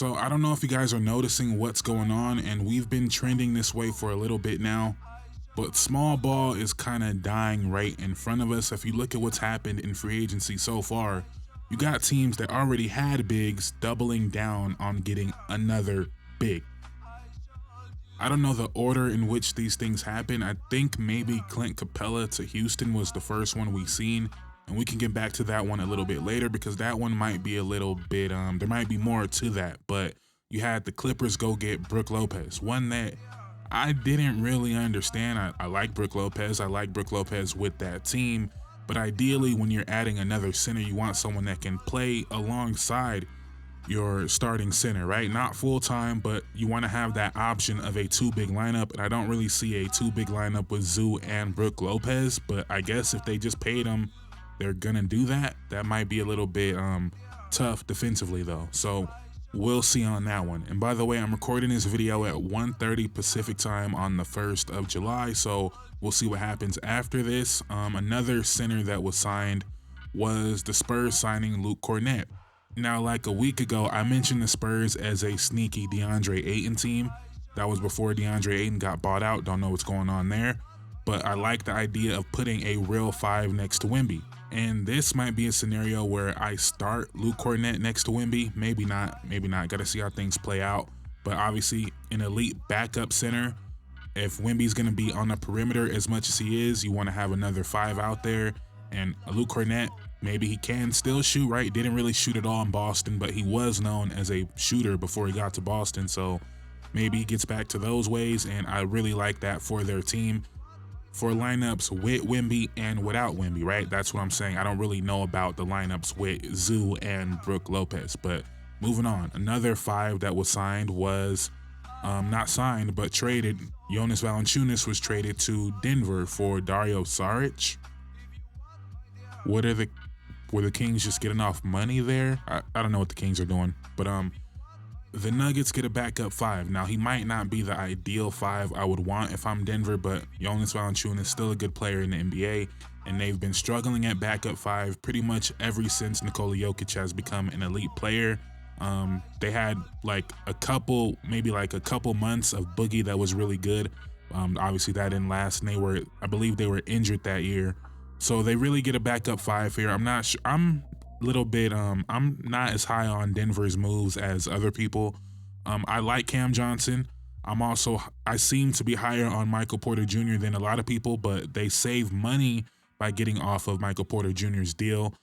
So I don't know if you guys are noticing what's going on, and we've been trending this way for a little bit now, but small ball is kind of dying right in front of us. If you look at what's happened in free agency so far, you got teams that already had bigs doubling down on getting another big. I don't know the order in which these things happen. I think maybe Clint Capella to Houston was the first one we seen, and we can get back to that one a little bit later because that one might be a little bit, there might be more to that. But you had the Clippers go get Brook Lopez, one that I didn't really understand. I like Brook Lopez. I like Brook Lopez with that team, but ideally when you're adding another center, you want someone that can play alongside your starting center, right? Not full-time, but you want to have that option of a two big lineup, and I don't really see a two big lineup with Zoo and Brook Lopez, but I guess if they just paid him, they're gonna do that. That might be a little bit tough defensively though, so we'll see on that one. And by the way, I'm recording this video at 1:30 Pacific time on the 1st of July, so we'll see what happens after this. Another center that was signed was the Spurs signing Luke Kornet. Now, like a week ago, I mentioned the Spurs as a sneaky DeAndre Ayton team. That was before DeAndre Ayton got bought out. Don't know what's going on there. But I like the idea of putting a real five next to Wemby. And this might be a scenario where I start Luke Kornet next to Wemby. Maybe not. Gotta see how things play out. But obviously, an elite backup center. If Wemby's gonna be on the perimeter as much as he is, you want to have another five out there. And Luke Kornet, maybe he can still shoot, right? Didn't really shoot at all in Boston, but he was known as a shooter before he got to Boston. So maybe he gets back to those ways, and I really like that for their team. For lineups with Wemby and without Wemby, right? That's what I'm saying. I don't really know about the lineups with Zoo and Brook Lopez, but moving on. Another five that was signed was, not signed, but traded. Jonas Valanciunas was traded to Denver for Dario Saric. Were the Kings just getting off money there? I don't know what the Kings are doing, but the Nuggets get a backup five. Now, he might not be the ideal five I would want if I'm Denver, but Jonas Valanciunas is still a good player in the NBA, and they've been struggling at backup five pretty much ever since Nikola Jokic has become an elite player. They had like a couple months of Boogie that was really good. Obviously that didn't last, and I believe they were injured that year. So they really get a backup five here. I'm not sure. I'm not as high on Denver's moves as other people. I like Cam Johnson. I seem to be higher on Michael Porter Jr. than a lot of people, but they save money by getting off of Michael Porter Jr.'s deal.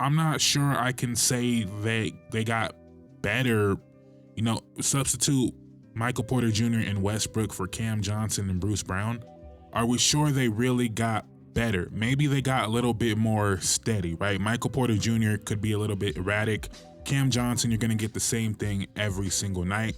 I'm not sure I can say they got better, substitute Michael Porter Jr. and Westbrook for Cam Johnson and Bruce Brown. Are we sure they really got better? Maybe they got a little bit more steady, right? Michael Porter Jr. could be a little bit erratic. Cam Johnson, you're gonna get the same thing every single night.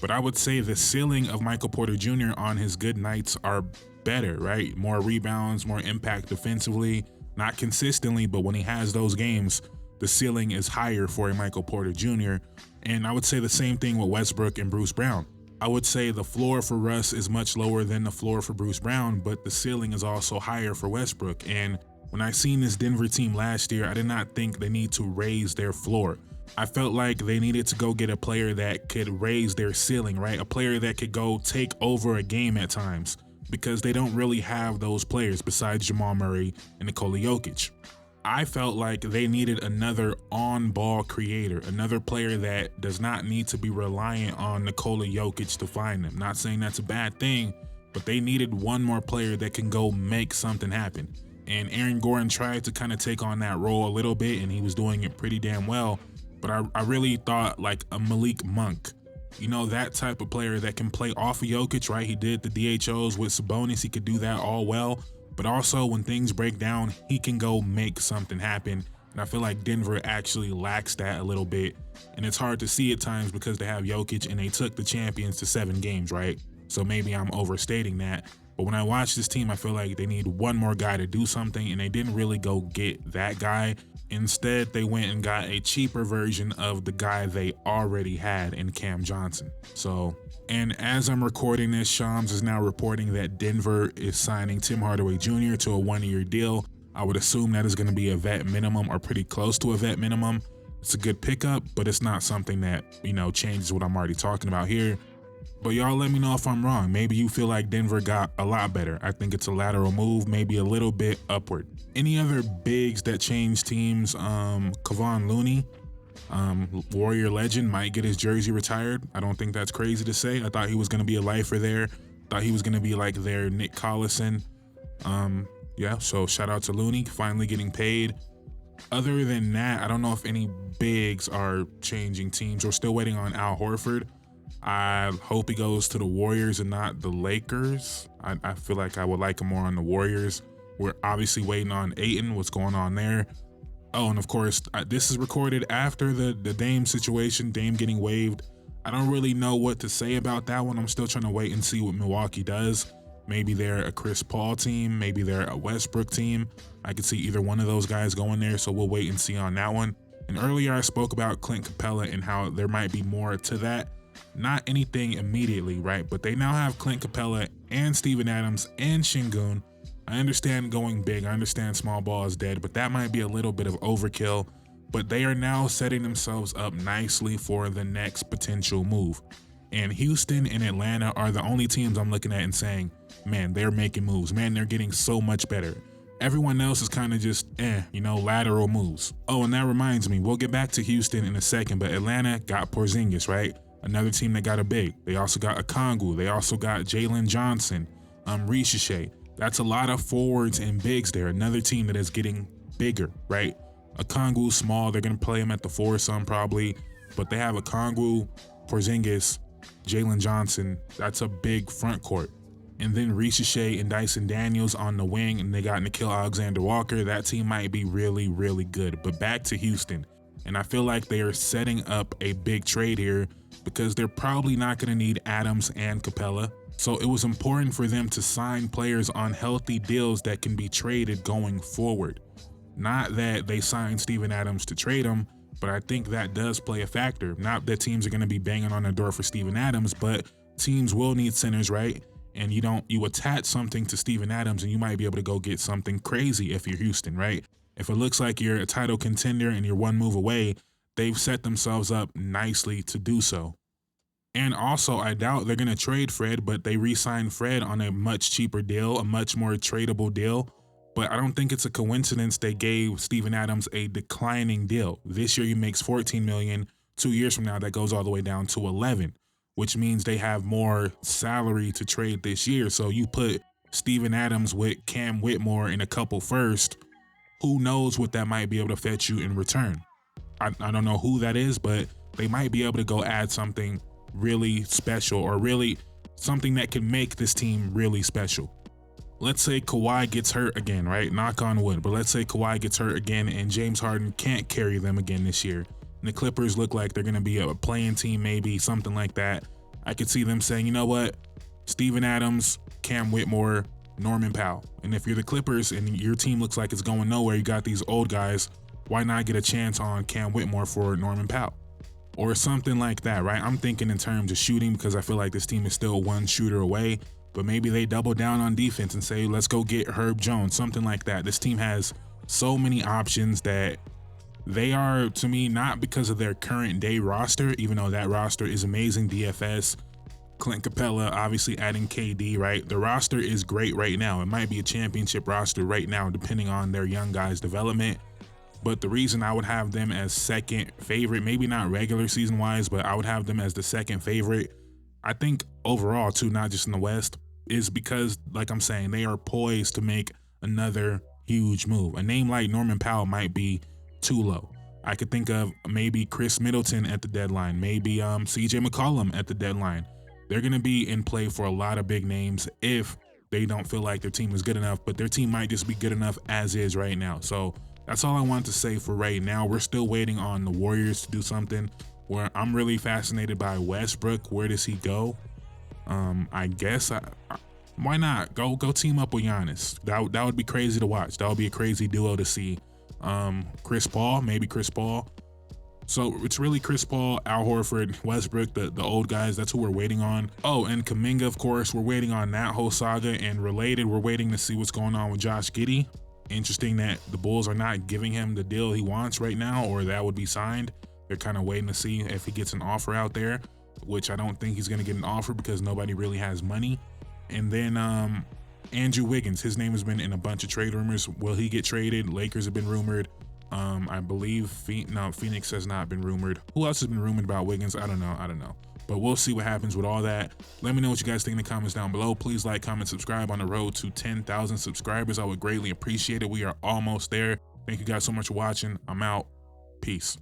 But I would say the ceiling of Michael Porter Jr. on his good nights are better, right? More rebounds, more impact defensively, not consistently, but when he has those games, the ceiling is higher for a Michael Porter Jr. And I would say the same thing with Westbrook and Bruce Brown. I would say the floor for Russ is much lower than the floor for Bruce Brown, but the ceiling is also higher for Westbrook. And when I seen this Denver team last year, I did not think they need to raise their floor. I felt like they needed to go get a player that could raise their ceiling, right? A player that could go take over a game at times, because they don't really have those players besides Jamal Murray and Nikola Jokic. I felt like they needed another on-ball creator, another player that does not need to be reliant on Nikola Jokic to find them. Not saying that's a bad thing, but they needed one more player that can go make something happen. And Aaron Gordon tried to kind of take on that role a little bit, and he was doing it pretty damn well. But I really thought like a Malik Monk, that type of player that can play off of Jokic, right? He did the DHOs with Sabonis. He could do that all well. But also when things break down, he can go make something happen. And I feel like Denver actually lacks that a little bit. And it's hard to see at times because they have Jokic and they took the champions to 7 games, right? So maybe I'm overstating that. But when I watch this team, I feel like they need one more guy to do something, and they didn't really go get that guy. Instead, they went and got a cheaper version of the guy they already had in Cam Johnson. And as I'm recording this, Shams is now reporting that Denver is signing Tim Hardaway Jr. to a 1-year deal. I would assume that is going to be a vet minimum or pretty close to a vet minimum. It's a good pickup, but it's not something that, changes what I'm already talking about here. But y'all let me know if I'm wrong. Maybe you feel like Denver got a lot better. I think it's a lateral move, maybe a little bit upward. Any other bigs that change teams? Kevon Looney, Warrior legend, might get his jersey retired. I don't think that's crazy to say. I thought he was going to be a lifer there. Thought he was going to be like their Nick Collison. Yeah, so shout out to Looney, finally getting paid. Other than that, I don't know if any bigs are changing teams. We're still waiting on Al Horford. I hope he goes to the Warriors and not the Lakers. I feel like I would like him more on the Warriors. We're obviously waiting on Ayton, what's going on there. Oh, and of course, this is recorded after the Dame situation, Dame getting waived. I don't really know what to say about that one. I'm still trying to wait and see what Milwaukee does. Maybe they're a Chris Paul team. Maybe they're a Westbrook team. I could see either one of those guys going there, so we'll wait and see on that one. And earlier I spoke about Clint Capella and how there might be more to that. Not anything immediately, right? But they now have Clint Capella and Steven Adams and Şengün. I understand going big. I understand small ball is dead, but that might be a little bit of overkill. But they are now setting themselves up nicely for the next potential move. And Houston and Atlanta are the only teams I'm looking at and saying, man, they're making moves. Man, they're getting so much better. Everyone else is kind of just, lateral moves. Oh, and that reminds me, we'll get back to Houston in a second, but Atlanta got Porzingis, right? Another team that got a big. They also got Okongwu. They also got Jalen Johnson, Richiche. That's a lot of forwards and bigs there. Another team that is getting bigger, right? Okongwu small. They're going to play him at the 4 some probably, but they have Okongwu, Porzingis, Jalen Johnson. That's a big front court. And then Richiche and Dyson Daniels on the wing, and they got Nickeil Alexander-Walker. That team might be really, really good. But back to Houston, and I feel like they are setting up a big trade here because they're probably not going to need Adams and Capella. So it was important for them to sign players on healthy deals that can be traded going forward. Not that they signed Steven Adams to trade him, but I think that does play a factor. Not that teams are going to be banging on the door for Steven Adams, but teams will need centers, right? And you attach something to Steven Adams and you might be able to go get something crazy if you're Houston, right? If it looks like you're a title contender and you're one move away, they've set themselves up nicely to do so. And also, I doubt they're going to trade Fred, but they re-signed Fred on a much cheaper deal, a much more tradable deal. But I don't think it's a coincidence they gave Steven Adams a declining deal. This year he makes $14 million. 2 years from now, that goes all the way down to 11, which means they have more salary to trade this year. So you put Steven Adams with Cam Whitmore in a couple first, who knows what that might be able to fetch you in return. I don't know who that is, but they might be able to go add something really special or really something that can make this team really special. Let's say Kawhi gets hurt again, right? Knock on wood, but let's say Kawhi gets hurt again and James Harden can't carry them again this year. And the Clippers look like they're going to be a playing team, maybe something like that. I could see them saying, you know what? Steven Adams, Cam Whitmore, Norman Powell. And if you're the Clippers and your team looks like it's going nowhere, you got these old guys, why not get a chance on Cam Whitmore for Norman Powell? Or something like that, right? I'm thinking in terms of shooting because I feel like this team is still one shooter away, but maybe they double down on defense and say, let's go get Herb Jones, something like that. This team has so many options that they are, to me, not because of their current day roster, even though that roster is amazing, DFS, Clint Capella, obviously adding KD, right? The roster is great right now. It might be a championship roster right now, depending on their young guys' development. But the reason I would have them as second favorite, maybe not regular season wise, but I would have them as the second favorite, I think overall too, not just in the West, is because, like I'm saying, they are poised to make another huge move. A name like Norman Powell might be too low. I could think of maybe Chris Middleton at the deadline, maybe CJ McCollum at the deadline. They're going to be in play for a lot of big names if they don't feel like their team is good enough, but their team might just be good enough as is right now. So that's all I want to say for right now. We're still waiting on the Warriors to do something. Where I'm really fascinated by Westbrook. Where does he go? I guess why not go team up with Giannis? That would be crazy to watch. That would be a crazy duo to see. Chris Paul, maybe Chris Paul. So it's really Chris Paul, Al Horford, Westbrook, the old guys. That's who we're waiting on. Oh, and Kuminga, of course. We're waiting on that whole saga. And related, we're waiting to see what's going on with Josh Giddey. Interesting that the Bulls are not giving him the deal he wants right now, or that would be signed. They're kind of waiting to see if he gets an offer out there, which I don't think he's going to get an offer because nobody really has money. And then Andrew Wiggins, his name has been in a bunch of trade rumors. Will he get traded? Lakers have been rumored. I believe Phoenix has not been rumored. Who else has been rumored about Wiggins? I don't know. But we'll see what happens with all that. Let me know what you guys think in the comments down below. Please like, comment, subscribe on the road to 10,000 subscribers. I would greatly appreciate it. We are almost there. Thank you guys so much for watching. I'm out. Peace.